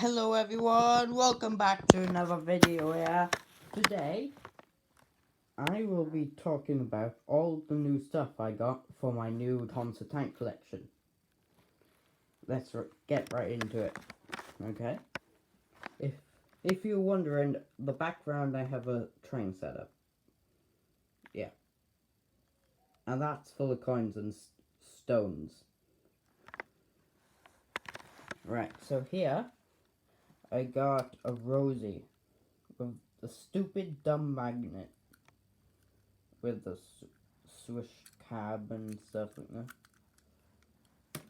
Hello everyone, welcome back to another video here. Today, I will be talking about all the new stuff I got for my new Tonsa tank collection. Let's get right into it, okay? If you're wondering, the background I have a train setup. Yeah. And that's full of coins and stones. Right, so here, I got a Rosie with the stupid dumb magnet with the swish cab and stuff like that.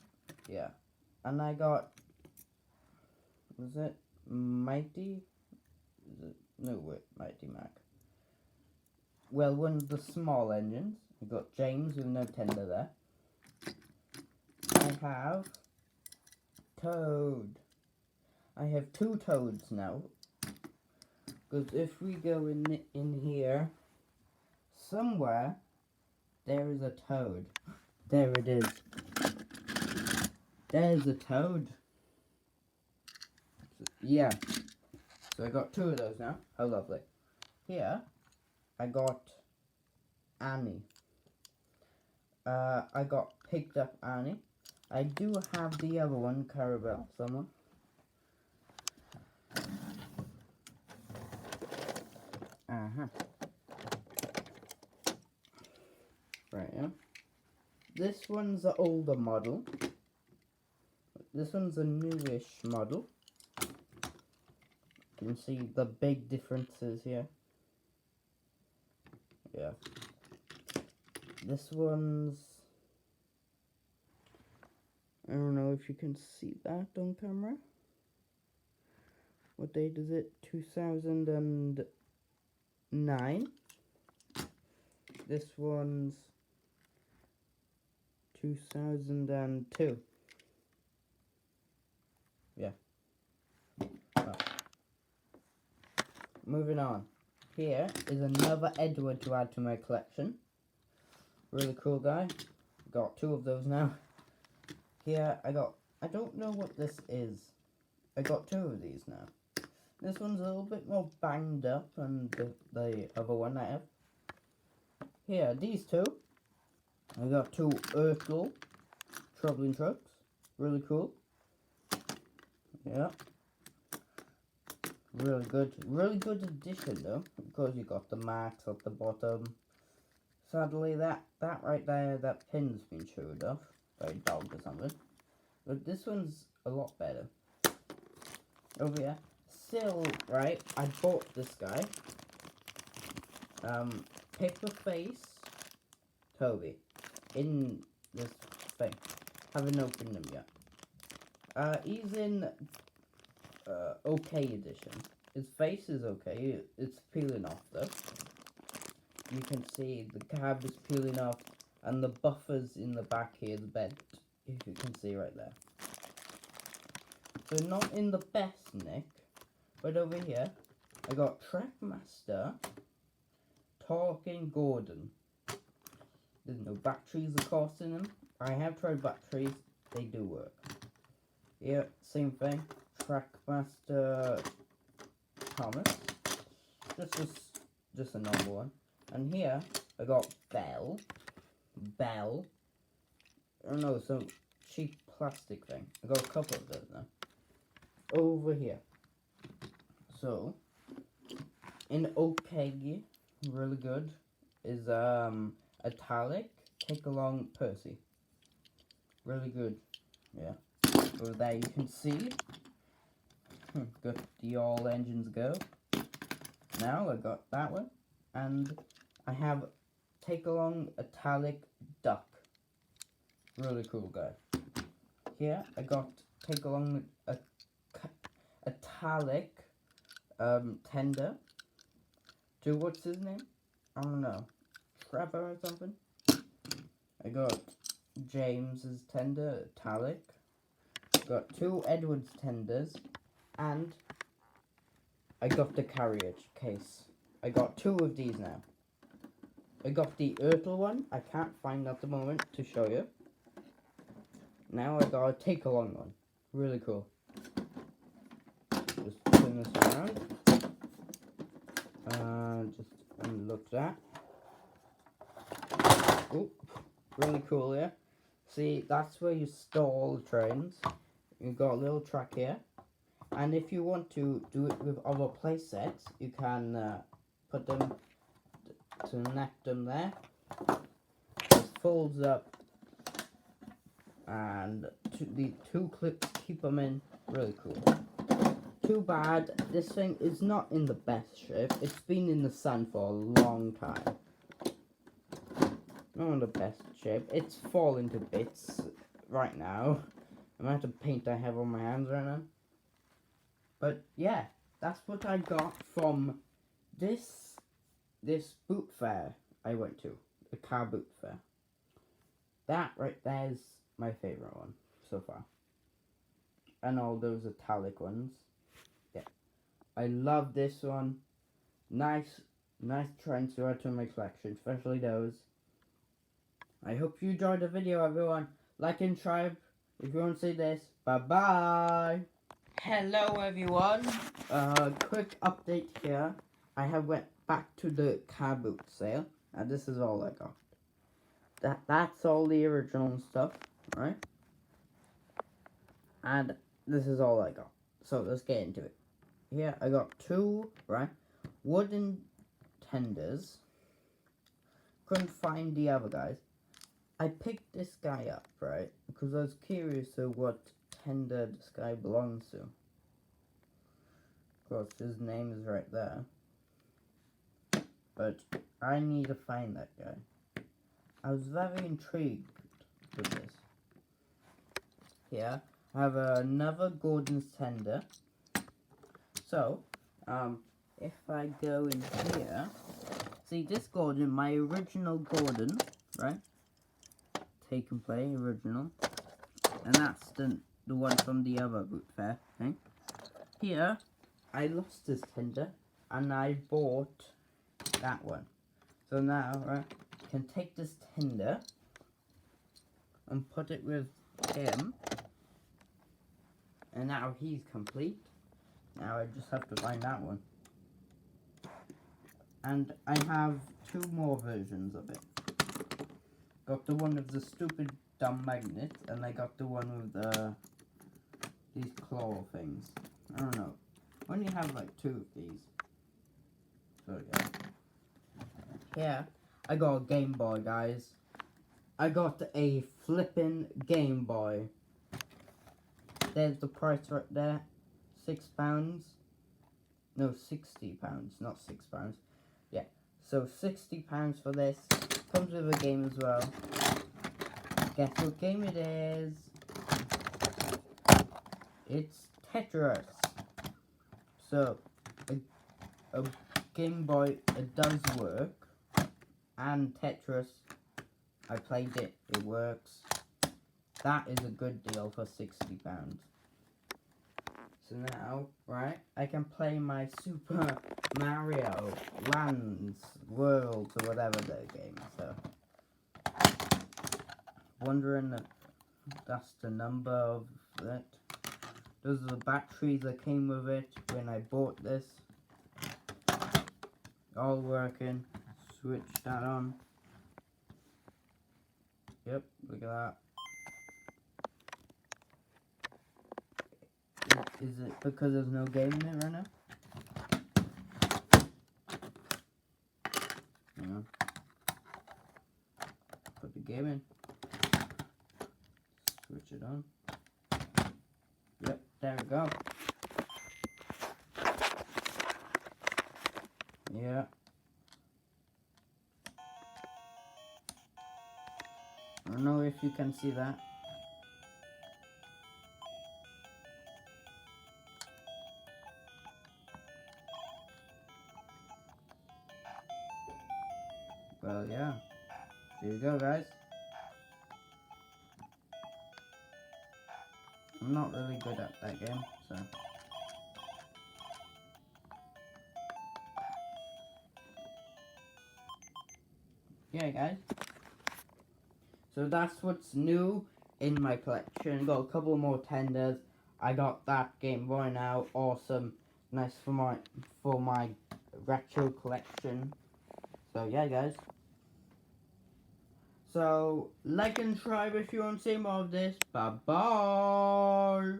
Yeah. And I got, was it Mighty? No, wait, Mighty Mac. Well, one of the small engines. I got James with no tender there. I have Toad. I have two Toads now. Because if we go in here, somewhere, there is a Toad. There it is. There's a Toad. Yeah. So I got two of those now. How lovely. Here, I got Annie. I got picked up Annie. I do have the other one, Carabelle, somewhere. Right, yeah. This one's an older model. This one's a newish model. You can see the big differences here. Yeah. This one's... I don't know if you can see that on camera. What date is it? 2009. This one's 2002. Yeah. Well, moving on. Here is another Edward to add to my collection. Really cool guy. Got two of those now. Here I don't know what this is. I got two of these now. This one's a little bit more banged up than the other one I have. Here, these two. I got two Urkel Troubling Trucks. Really cool. Yeah. Really good addition though, because you got the marks at the bottom. Sadly, that right there, that pin's been chewed off by a dog or something. But this one's a lot better. Over here, still, right, I bought this guy. Paper Face Toby in this thing. Haven't opened him yet. He's in okay edition. His face is okay. It's peeling off though. You can see the cab is peeling off, and the buffers in the back here, the bed, if you can see right there. So not in the best nick, but over here, I got Trackmaster, Talking Gordon. There's no batteries, of course, in them. I have tried batteries, they do work. Yeah, same thing. Trackmaster Thomas, just a normal one. And here, I got Bell. Oh no, some cheap plastic thing. I got a couple of those now. Over here. So, in okay, really good, is Italic, Take Along Percy. Really good, yeah. Over there you can see, got the all engines go. Now I got that one, and I have Take Along Italic Duck. Really cool guy. Here I got Take Along Italic Tender. To what's his name? I don't know. Trevor or something. I got James's Tender Italic. Got two Edwards Tenders, and I got the carriage case. I got two of these now. I got the Urkel one. I can't find at the moment to show you. Now I got a Take Along one. Really cool. really cool here. See, that's where you store all the trains. You've got a little track here. And if you want to do it with other play sets, you can put them to connect them there. It folds up, and the two clips keep them in. Really cool. Too bad this thing is not in the best shape. It's been in the sun for a long time. Not in the best shape. It's falling to bits right now. The amount of paint I have on my hands right now. But yeah, that's what I got from this boot fair I went to. The car boot fair. That right there is my favorite one so far. And all those italic ones. Yeah. I love this one. Nice trends to add to my collection, especially those. I hope you enjoyed the video, everyone. Like and subscribe if you want to see this. Bye bye. Hello, everyone. Quick update here. I have went back to the car boot sale, and this is all I got. That's all the original stuff, right? And this is all I got. So let's get into it. Here I got two, right, wooden tenders. Couldn't find the other guys. I picked this guy up, right, because I was curious of what tender this guy belongs to. Of course, his name is right there. But I need to find that guy. I was very intrigued with this. Here, I have another Gordon's tender. So, if I go in here, see this Gordon, my original Gordon, right? Take and play, original. And that's the one from the other boot fair thing. Here, I lost this tender, and I bought that one. So now, right, I can take this tender and put it with him. And now he's complete. Now I just have to find that one. And I have two more versions of it. Got the one with the stupid dumb magnet, and I got the one with these claw things. I don't know. I only have like two of these. So yeah. Here, I got a Game Boy, guys. I got a flippin' Game Boy. There's the price right there. £6. No, £60, not £6. Yeah, so £60 for this. Comes with a game as well. Guess what game it is? It's Tetris. So, a Game Boy, it does work. And Tetris, I played it, it works. That is a good deal for £60. So now, right, I can play my Super Mario Lands, Worlds, or whatever the game is. So, wondering if that's the number of it. Those are the batteries that came with it when I bought this. All working. Switch that on. Yep, look at that. Is it because there's no game in it right now? Hang on. Put the game in. Switch it on. Yep, there we go. Yeah. I don't know if you can see that. Well, yeah. There you go, guys. I'm not really good at that game, so. Yeah, guys. So that's what's new in my collection. Got a couple more tenders. I got that Game Boy now. Awesome. Nice for my retro collection. So yeah, guys. So, like and subscribe if you want to see more of this. Bye bye.